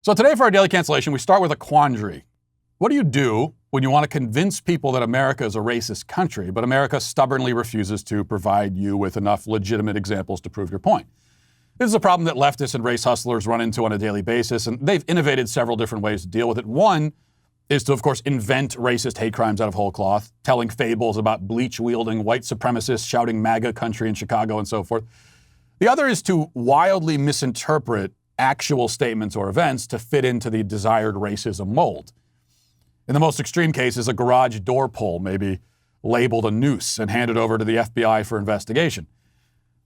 So today for our daily cancellation, we start with a quandary. What do you do when you want to convince people that America is a racist country, but America stubbornly refuses to provide you with enough legitimate examples to prove your point? This is a problem that leftists and race hustlers run into on a daily basis, and they've innovated several different ways to deal with it. One is to, of course, invent racist hate crimes out of whole cloth, telling fables about bleach-wielding white supremacists shouting MAGA country in Chicago and so forth. The other is to wildly misinterpret actual statements or events to fit into the desired racism mold. In the most extreme cases, a garage door pull may be labeled a noose and handed over to the FBI for investigation.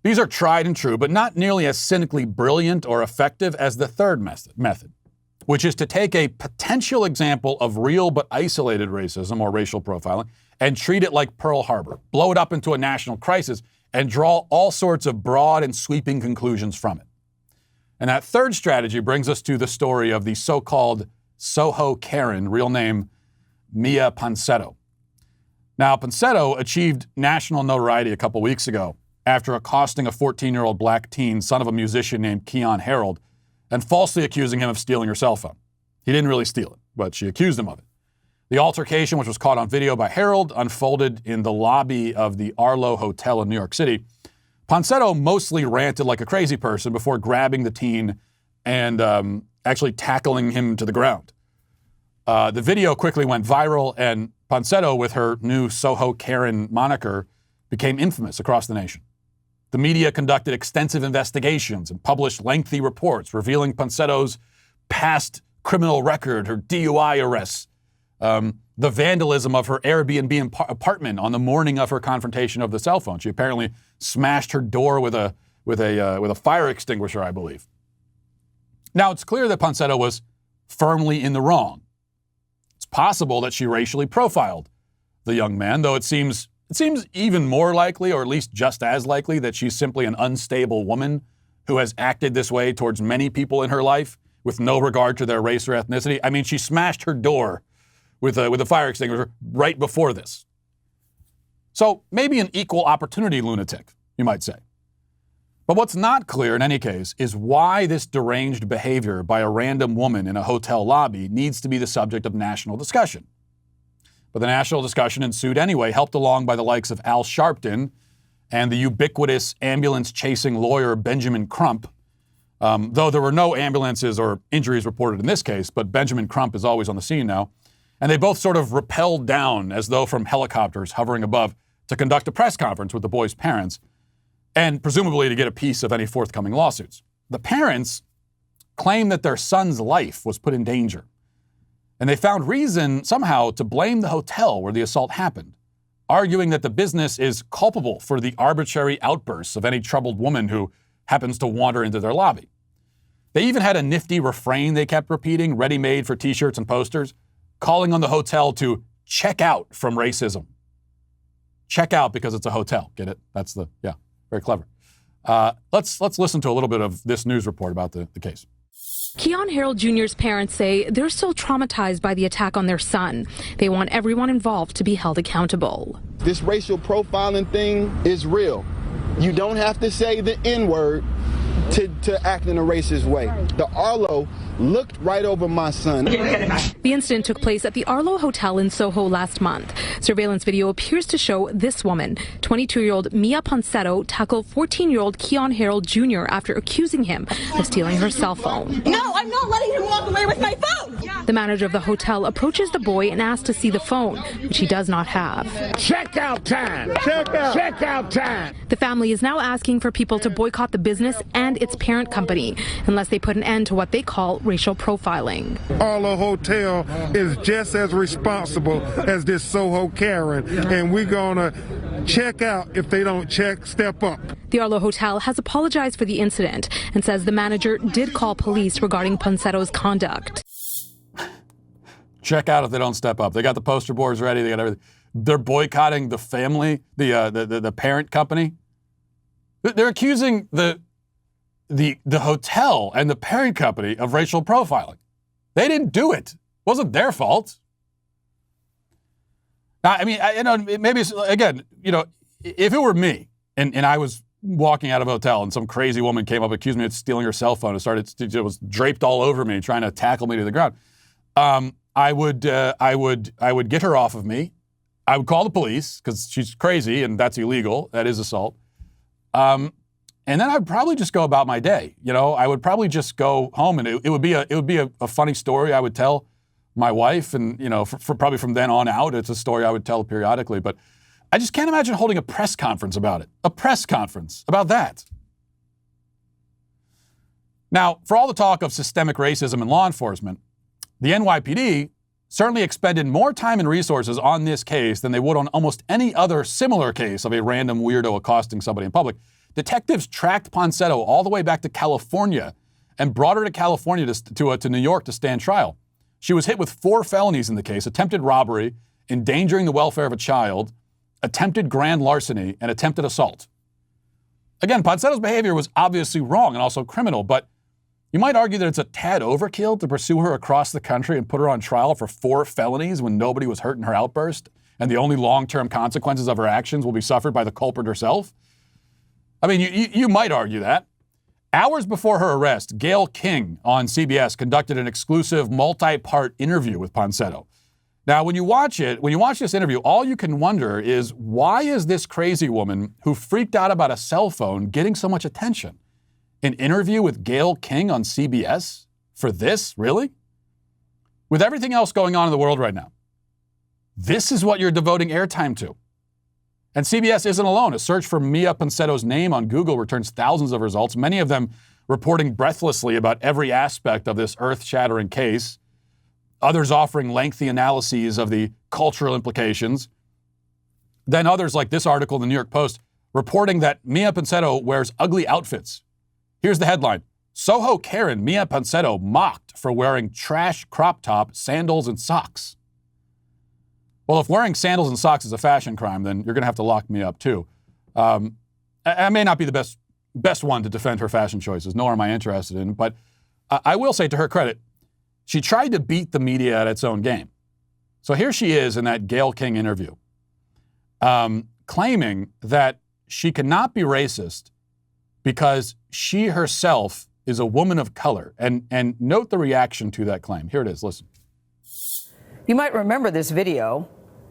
These are tried and true, but not nearly as cynically brilliant or effective as the third method, which is to take a potential example of real but isolated racism or racial profiling and treat it like Pearl Harbor, blow it up into a national crisis, and draw all sorts of broad and sweeping conclusions from it. And that third strategy brings us to the story of the so-called Soho Karen, real name Mia Ponsetto. Now, Ponsetto achieved national notoriety a couple weeks ago after accosting a 14-year-old black teen, son of a musician named Keon Harold, and falsely accusing him of stealing her cell phone. He didn't really steal it, but she accused him of it. The altercation, which was caught on video by Harold, unfolded in the lobby of the Arlo Hotel in New York City. Ponsetto mostly ranted like a crazy person before grabbing the teen and actually tackling him to the ground. The video quickly went viral, and Ponsetto, with her new Soho Karen moniker, became infamous across the nation. The media conducted extensive investigations and published lengthy reports revealing Ponsetto's past criminal record, her DUI arrests, the vandalism of her Airbnb apartment on the morning of her confrontation of the cell phone. She apparently smashed her door with a fire extinguisher, I believe. Now, it's clear that Ponsetto was firmly in the wrong. It's possible that she racially profiled the young man, though it seems even more likely, or at least just as likely, that she's simply an unstable woman who has acted this way towards many people in her life with no regard to their race or ethnicity. I mean, she smashed her door with a fire extinguisher right before this. So maybe an equal opportunity lunatic, you might say. But what's not clear in any case is why this deranged behavior by a random woman in a hotel lobby needs to be the subject of national discussion. But the national discussion ensued anyway, helped along by the likes of Al Sharpton and the ubiquitous ambulance-chasing lawyer Benjamin Crump. Though there were no ambulances or injuries reported in this case, but Benjamin Crump is always on the scene now. And they both sort of rappelled down as though from helicopters hovering above to conduct a press conference with the boys' parents, and presumably to get a piece of any forthcoming lawsuits. The parents claimed that their son's life was put in danger, and they found reason somehow to blame the hotel where the assault happened, arguing that the business is culpable for the arbitrary outbursts of any troubled woman who happens to wander into their lobby. They even had a nifty refrain they kept repeating, ready-made for t-shirts and posters, calling on the hotel to check out from racism. Check out because it's a hotel. Get it? Very clever. Let's listen to a little bit of this news report about the case. Keon Harold Jr.'s parents say they're still traumatized by the attack on their son. They want everyone involved to be held accountable. This racial profiling thing is real. You don't have to say the N-word to act in a racist way. The Arlo looked right over my son. The incident took place at the Arlo Hotel in Soho last month. Surveillance video appears to show this woman, 22-year-old Mia Ponsetto, tackle 14-year-old Keon Harold Jr. after accusing him of stealing her cell phone. No, I'm not letting him walk away with my phone. The manager of the hotel approaches the boy and asks to see the phone, which he does not have. Check out time. Check out time. The family is now asking for people to boycott the business and its parent company unless they put an end to what they call racial profiling. Arlo Hotel is just as responsible as this Soho Karen, and we're gonna check out if they don't step up. The Arlo Hotel has apologized for the incident and says the manager did call police regarding Ponsetto's conduct. Check out if they don't step up. They got the poster boards ready. They got everything. They're boycotting the family, the parent company. They're accusing the hotel and the parent company of racial profiling. They didn't do it. It wasn't their fault. Now, I mean, maybe again, if it were me and I was walking out of a hotel and some crazy woman came up, accused me of stealing her cell phone, it was draped all over me, trying to tackle me to the ground, I would get her off of me. I would call the police because she's crazy and that's illegal. That is assault. And then I'd probably just go about my day. You know, I would probably just go home, and it would be a funny story I would tell my wife, and you know, for probably from then on out, it's a story I would tell periodically. But I just can't imagine holding a press conference about it. A press conference about that. Now, for all the talk of systemic racism in law enforcement, the NYPD certainly expended more time and resources on this case than they would on almost any other similar case of a random weirdo accosting somebody in public. Detectives tracked Ponsetto all the way back to California and brought her to California to New York to stand trial. She was hit with 4 felonies in the case: attempted robbery, endangering the welfare of a child, attempted grand larceny, and attempted assault. Again, Ponsetto's behavior was obviously wrong and also criminal, but you might argue that it's a tad overkill to pursue her across the country and put her on trial for 4 felonies when nobody was hurt in her outburst, and the only long-term consequences of her actions will be suffered by the culprit herself. I mean, you might argue that. Hours before her arrest, Gayle King on CBS conducted an exclusive multi-part interview with Ponsetto. Now, when you watch this interview, all you can wonder is, why is this crazy woman who freaked out about a cell phone getting so much attention? An interview with Gayle King on CBS? For this? Really? With everything else going on in the world right now, this is what you're devoting airtime to. And CBS isn't alone. A search for Mia Ponsetto's name on Google returns thousands of results, many of them reporting breathlessly about every aspect of this earth-shattering case, others offering lengthy analyses of the cultural implications. Then others, like this article in the New York Post, reporting that Mia Ponsetto wears ugly outfits. Here's the headline: Soho Karen Mia Ponsetto mocked for wearing trash crop top, sandals, and socks. Well, if wearing sandals and socks is a fashion crime, then you're going to have to lock me up too. I may not be the best one to defend her fashion choices, nor am I interested in, but I will say, to her credit, she tried to beat the media at its own game. So here she is in that Gayle King interview, claiming that she cannot be racist because she herself is a woman of color. And note the reaction to that claim. Here it is. Listen. You might remember this video.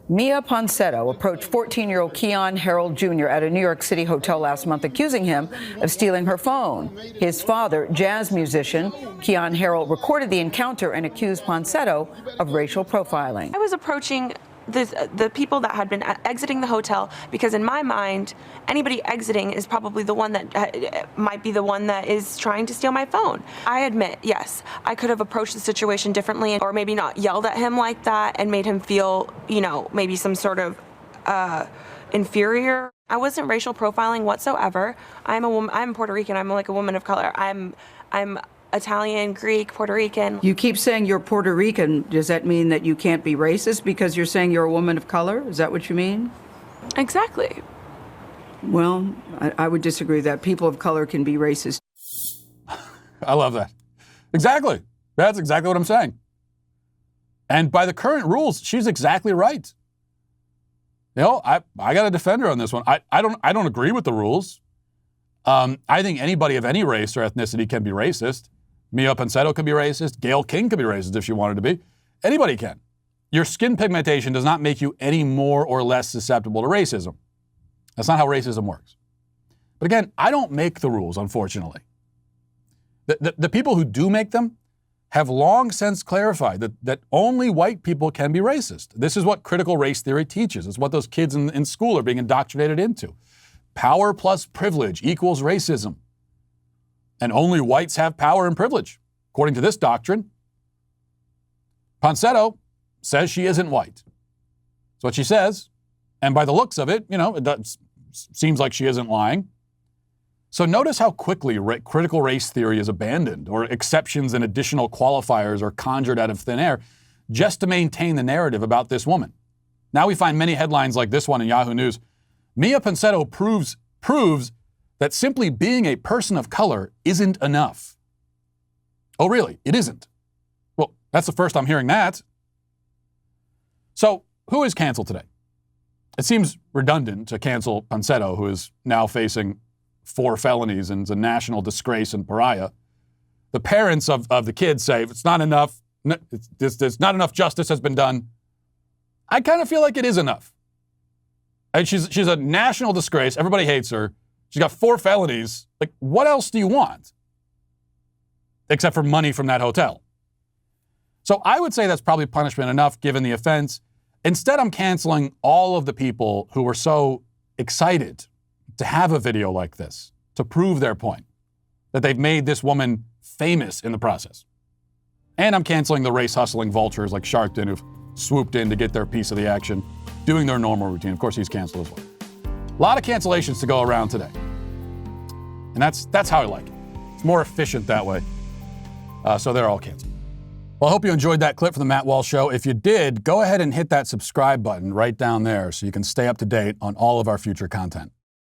Mia Ponsetto approached 14-year-old Keon Harold Jr. at a New York City hotel last month, accusing him of stealing her phone. His father, jazz musician Keon Harold, recorded the encounter and accused Ponsetto of racial profiling. I was approaching the people that had been exiting the hotel because, in my mind, anybody exiting is probably the one that might be the one that is trying to steal my phone. I admit, yes, I could have approached the situation differently, or maybe not yelled at him like that and made him feel, you know, maybe some sort of inferior. I wasn't racial profiling whatsoever. I'm a woman. I'm Puerto Rican. I'm like a woman of color. I'm Italian, Greek, Puerto Rican. You keep saying you're Puerto Rican. Does that mean that you can't be racist because you're saying you're a woman of color? Is that what you mean? Exactly. Well, I would disagree that people of color can be racist. I love that. Exactly. That's exactly what I'm saying. And by the current rules, she's exactly right. You know, I got to defend her on this one. I don't agree with the rules. I think anybody of any race or ethnicity can be racist. Mia Ponsetto can be racist. Gayle King could be racist if she wanted to be. Anybody can. Your skin pigmentation does not make you any more or less susceptible to racism. That's not how racism works. But again, I don't make the rules, unfortunately. The people who do make them have long since clarified that only white people can be racist. This is what critical race theory teaches. It's what those kids in school are being indoctrinated into. Power plus privilege equals racism. And only whites have power and privilege, according to this doctrine. Ponsetto says she isn't white. That's what she says. And by the looks of it, you know, it seems like she isn't lying. So notice how quickly critical race theory is abandoned, or exceptions and additional qualifiers are conjured out of thin air just to maintain the narrative about this woman. Now we find many headlines like this one in Yahoo News. Mia Ponsetto proves that simply being a person of color isn't enough. Oh, really? It isn't? Well, that's the first I'm hearing that. So, who is canceled today? It seems redundant to cancel Ponsetto, who is now facing 4 felonies and is a national disgrace and pariah. The parents of the kids say, it's not enough. There's not enough justice has been done. I kind of feel like it is enough. And she's a national disgrace. Everybody hates her. She's got 4 felonies. Like, what else do you want? Except for money from that hotel. So I would say that's probably punishment enough given the offense. Instead, I'm canceling all of the people who were so excited to have a video like this, to prove their point, that they've made this woman famous in the process. And I'm canceling the race-hustling vultures like Sharpton who've swooped in to get their piece of the action, doing their normal routine. Of course, he's canceled as well. A lot of cancellations to go around today. And that's how I like it. It's more efficient that way. So they're all canceled. Well, I hope you enjoyed that clip from the Matt Walsh Show. If you did, go ahead and hit that subscribe button right down there so you can stay up to date on all of our future content.